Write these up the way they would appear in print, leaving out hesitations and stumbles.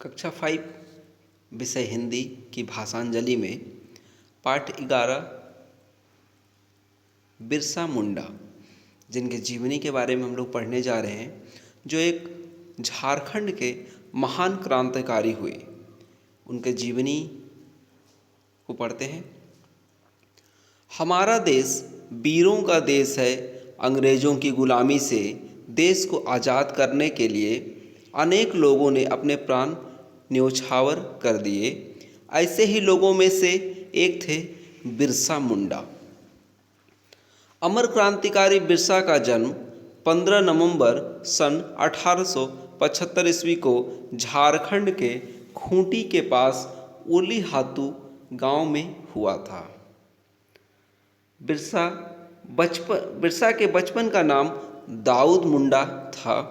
कक्षा 5 विषय हिंदी की भाषांजलि में पाठ 11 बिरसा मुंडा, जिनके जीवनी के बारे में हम लोग पढ़ने जा रहे हैं, जो एक झारखंड के महान क्रांतिकारी हुए। उनके जीवनी को पढ़ते हैं। हमारा देश वीरों का देश है। अंग्रेज़ों की गुलामी से देश को आज़ाद करने के लिए अनेक लोगों ने अपने प्राण न्योछावर कर दिए। ऐसे ही लोगों में से एक थे बिरसा मुंडा। अमर क्रांतिकारी बिरसा का जन्म 15 नवंबर सन 1875 ईस्वी को झारखंड के खूंटी के पास ओली हातू गांव में हुआ था। बिरसा के बचपन का नाम दाऊद मुंडा था।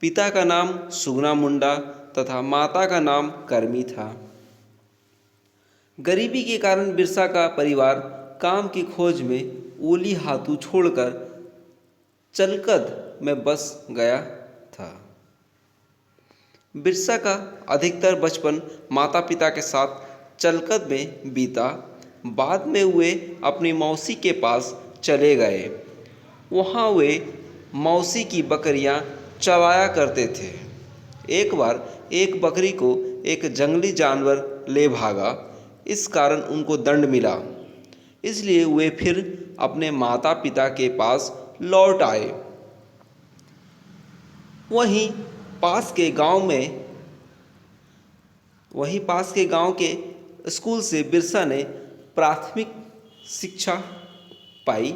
पिता का नाम सुगना मुंडा तथा माता का नाम करमी था। गरीबी के कारण बिरसा का परिवार काम की खोज में ओली हातू छोड़कर चलकद में बस गया था। बिरसा का अधिकतर बचपन माता पिता के साथ चलकद में बीता। बाद में वे अपनी मौसी के पास चले गए। वहाँ वे मौसी की बकरियाँ चराया करते थे। एक बार एक बकरी को एक जंगली जानवर ले भागा। इस कारण उनको दंड मिला, इसलिए वे फिर अपने माता पिता के पास लौट आए। वहीं पास के गांव के स्कूल से बिरसा ने प्राथमिक शिक्षा पाई।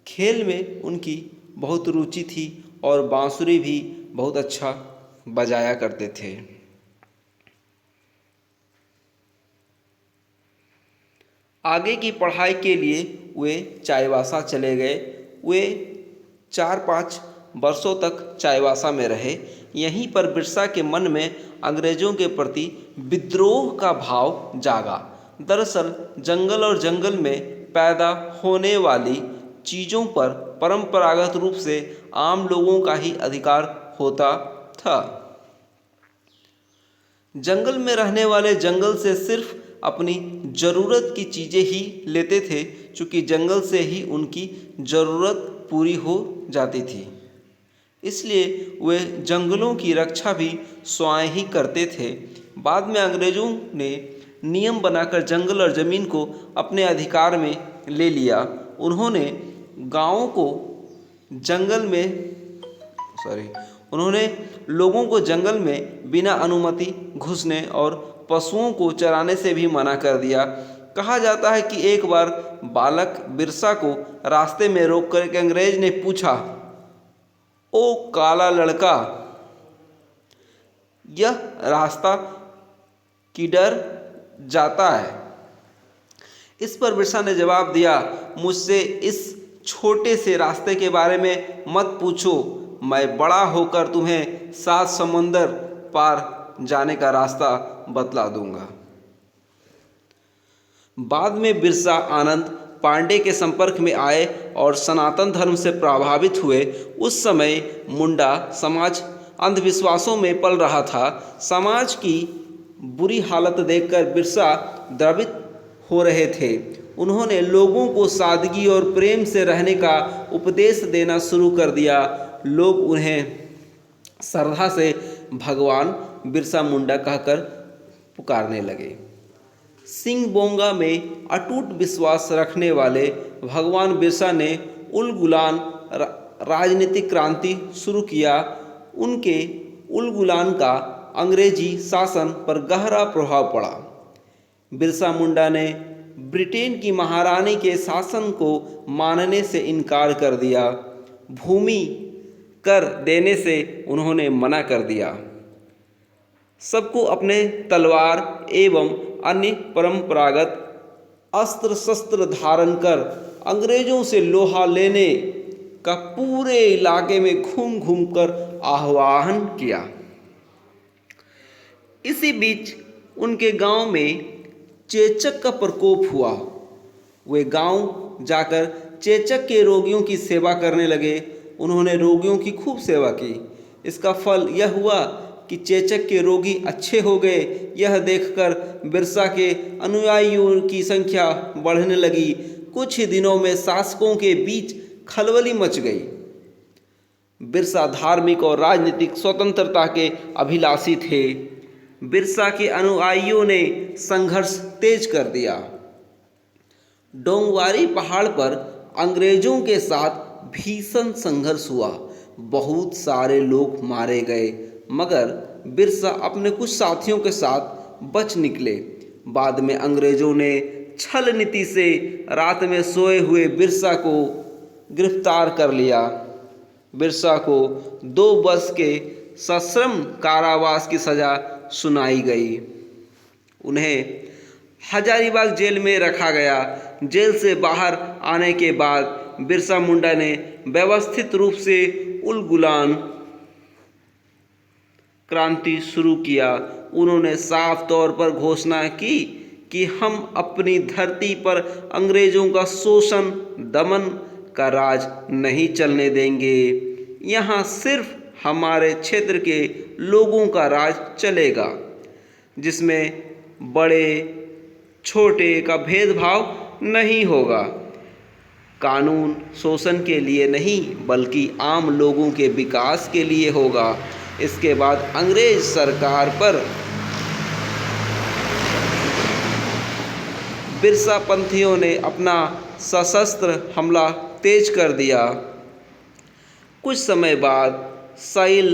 खेल में उनकी बहुत रुचि थी और बांसुरी भी बहुत अच्छा बजाया करते थे। आगे की पढ़ाई के लिए वे चाईबासा चले गए। वे 4-5 वर्षों तक चाईबासा में रहे। यहीं पर बिरसा के मन में अंग्रेज़ों के प्रति विद्रोह का भाव जागा। दरअसल जंगल में पैदा होने वाली चीज़ों पर परंपरागत रूप से आम लोगों का ही अधिकार होता था। जंगल में रहने वाले जंगल से सिर्फ अपनी ज़रूरत की चीज़ें ही लेते थे, चूँकि जंगल से ही उनकी ज़रूरत पूरी हो जाती थी। इसलिए वे जंगलों की रक्षा भी स्वयं ही करते थे। बाद में अंग्रेज़ों ने नियम बनाकर जंगल और ज़मीन को अपने अधिकार में ले लिया। उन्होंने लोगों को जंगल में बिना अनुमति घुसने और पशुओं को चराने से भी मना कर दिया। कहा जाता है कि एक बार बालक बिरसा को रास्ते में रोककर एक अंग्रेज ने पूछा, "ओ काला लड़का, यह रास्ता किधर जाता है?" इस पर बिरसा ने जवाब दिया, "मुझसे इस छोटे से रास्ते के बारे में मत पूछो। मैं बड़ा होकर तुम्हें 7 समंदर पार जाने का रास्ता बतला दूंगा।" बाद में बिरसा आनंद पांडे के संपर्क में आए और सनातन धर्म से प्रभावित हुए। उस समय मुंडा समाज अंधविश्वासों में पल रहा था। समाज की बुरी हालत देखकर बिरसा द्रवित हो रहे थे। उन्होंने लोगों को सादगी और प्रेम से रहने का उपदेश देना शुरू कर दिया। लोग उन्हें श्रद्धा से भगवान बिरसा मुंडा कहकर पुकारने लगे। सिंह बोंगा में अटूट विश्वास रखने वाले भगवान बिरसा ने उलगुलान राजनीतिक क्रांति शुरू किया। उनके उलगुलान का अंग्रेजी शासन पर गहरा प्रभाव पड़ा। बिरसा मुंडा ने ब्रिटेन की महारानी के शासन को मानने से इनकार कर दिया। भूमि कर देने से उन्होंने मना कर दिया। सबको अपने तलवार एवं अन्य परंपरागत अस्त्र शस्त्र धारण कर अंग्रेजों से लोहा लेने का पूरे इलाके में घूम घूम कर आह्वान किया। इसी बीच उनके गांव में चेचक का प्रकोप हुआ। वे गांव जाकर चेचक के रोगियों की सेवा करने लगे। उन्होंने रोगियों की खूब सेवा की। इसका फल यह हुआ कि चेचक के रोगी अच्छे हो गए। यह देखकर बिरसा के अनुयायियों की संख्या बढ़ने लगी। कुछ ही दिनों में शासकों के बीच खलबली मच गई। बिरसा धार्मिक और राजनीतिक स्वतंत्रता के अभिलाषी थे। बिरसा के अनुयायियों ने संघर्ष तेज कर दिया। डोंगवारी पहाड़ पर अंग्रेजों के साथ भीषण संघर्ष हुआ। बहुत सारे लोग मारे गए, मगर बिरसा अपने कुछ साथियों के साथ बच निकले। बाद में अंग्रेजों ने छल नीति से रात में सोए हुए बिरसा को गिरफ्तार कर लिया। बिरसा को 2 वर्ष के सश्रम कारावास की सजा सुनाई गई। उन्हें हजारीबाग जेल में रखा गया। जेल से बाहर आने के बाद बिरसा मुंडा ने व्यवस्थित रूप से उलगुलान क्रांति शुरू किया। उन्होंने साफ तौर पर घोषणा की कि हम अपनी धरती पर अंग्रेजों का शोषण दमन का राज नहीं चलने देंगे। यहाँ सिर्फ हमारे क्षेत्र के लोगों का राज चलेगा, जिसमें बड़े छोटे का भेदभाव नहीं होगा। कानून शोषण के लिए नहीं, बल्कि आम लोगों के विकास के लिए होगा। इसके बाद अंग्रेज सरकार पर बिरसा पंथियों ने अपना सशस्त्र हमला तेज कर दिया। कुछ समय बाद सैल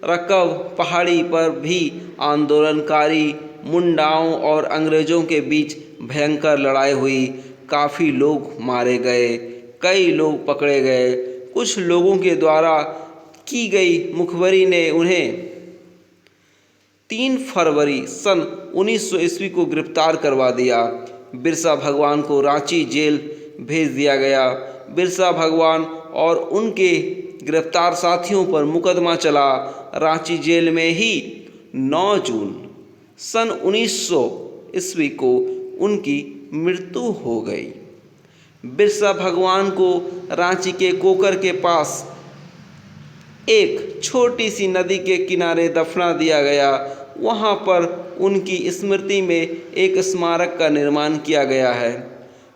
रकब पहाड़ी पर भी आंदोलनकारी मुंडाओं और अंग्रेजों के बीच भयंकर लड़ाई हुई। काफ़ी लोग मारे गए, कई लोग पकड़े गए। कुछ लोगों के द्वारा की गई मुखबरी ने उन्हें 3 फरवरी सन 1900 ईस्वी को गिरफ्तार करवा दिया। बिरसा भगवान को रांची जेल भेज दिया गया। बिरसा भगवान और उनके गिरफ्तार साथियों पर मुकदमा चला। रांची जेल में ही 9 जून सन 1900 ईस्वी को उनकी मृत्यु हो गई। बिरसा भगवान को रांची के कोकर के पास एक छोटी सी नदी के किनारे दफना दिया गया। वहाँ पर उनकी स्मृति में एक स्मारक का निर्माण किया गया है।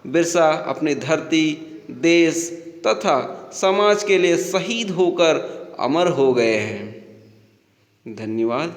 बिरसा अपनी धरती, देश तथा समाज के लिए शहीद होकर अमर हो गए हैं। धन्यवाद।